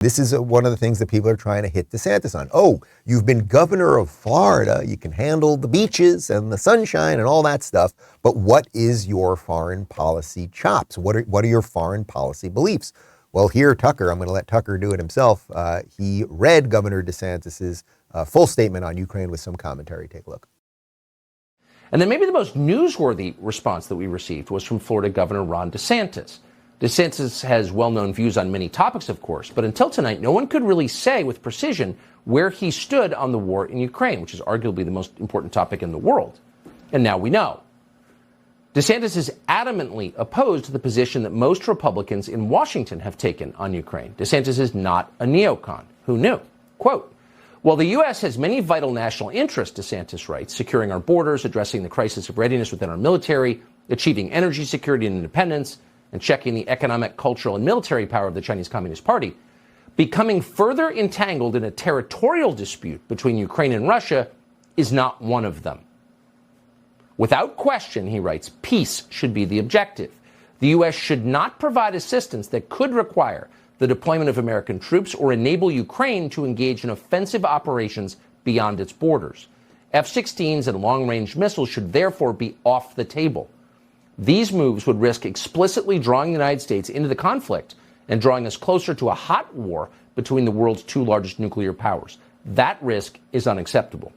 This is one of the things that people are trying to hit DeSantis on. Oh, you've been governor of Florida. You can handle the beaches and the sunshine and all that stuff. But what is your foreign policy chops? What are your foreign policy beliefs? Well, here, Tucker, I'm going to let Tucker do it himself. He read Governor DeSantis's full statement on Ukraine with some commentary. Take a look. And then maybe the most newsworthy response that we received was from Florida Governor Ron DeSantis. DeSantis has well-known views on many topics, of course, but until tonight, no one could really say with precision where he stood on the war in Ukraine, which is arguably the most important topic in the world. And now we know. DeSantis is adamantly opposed to the position that most Republicans in Washington have taken on Ukraine. DeSantis is not a neocon. Who knew? Quote, while the U.S. has many vital national interests, DeSantis writes, securing our borders, addressing the crisis of readiness within our military, achieving energy security and independence, and checking the economic, cultural, and military power of the Chinese Communist Party, becoming further entangled in a territorial dispute between Ukraine and Russia is not one of them. Without question, he writes, peace should be the objective. The U.S. should not provide assistance that could require the deployment of American troops or enable Ukraine to engage in offensive operations beyond its borders. F-16s and long-range missiles should therefore be off the table. These moves would risk explicitly drawing the United States into the conflict and drawing us closer to a hot war between the world's two largest nuclear powers. That risk is unacceptable.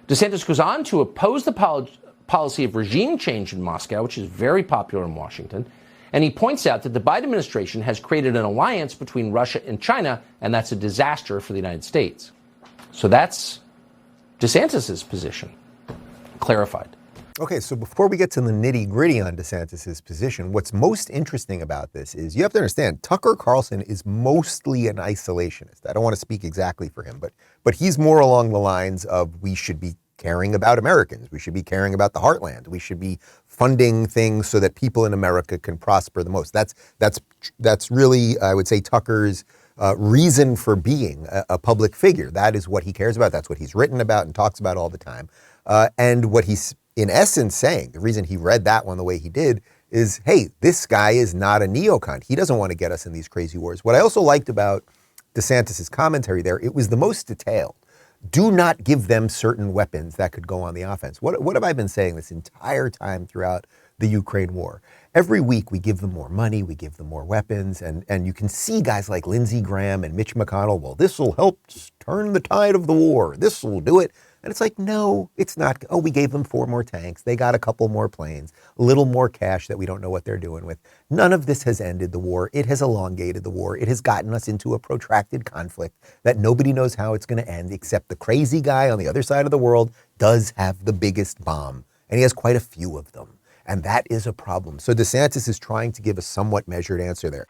DeSantis goes on to oppose the policy of regime change in Moscow, which is very popular in Washington, and he points out that the Biden administration has created an alliance between Russia and China, and that's a disaster for the United States. So that's DeSantis's position, clarified. Okay, so before we get to the nitty-gritty on DeSantis's position, what's most interesting about this is you have to understand Tucker Carlson is mostly an isolationist. I don't want to speak exactly for him, but he's more along the lines of we should be caring about Americans. We should be caring about the heartland. We should be funding things so that people in America can prosper the most. That's really, I would say, Tucker's reason for being a public figure. That is what he cares about. That's what he's written about and talks about all the time. And what he's in essence saying, the reason he read that one the way he did is, hey, this guy is not a neocon. He doesn't want to get us in these crazy wars. What I also liked about DeSantis's commentary there, it was the most detailed. Do not give them certain weapons that could go on the offense. What have I been saying this entire time throughout the Ukraine war? Every week we give them more money, we give them more weapons, and you can see guys like Lindsey Graham and Mitch McConnell, well, this will help turn the tide of the war. This will do it. And it's like, no, it's not. Oh, we gave them 4 more tanks. They got a couple more planes, a little more cash that we don't know what they're doing with. None of this has ended the war. It has elongated the war. It has gotten us into a protracted conflict that nobody knows how it's going to end, except the crazy guy on the other side of the world does have the biggest bomb. And he has quite a few of them. And that is a problem. So DeSantis is trying to give a somewhat measured answer there.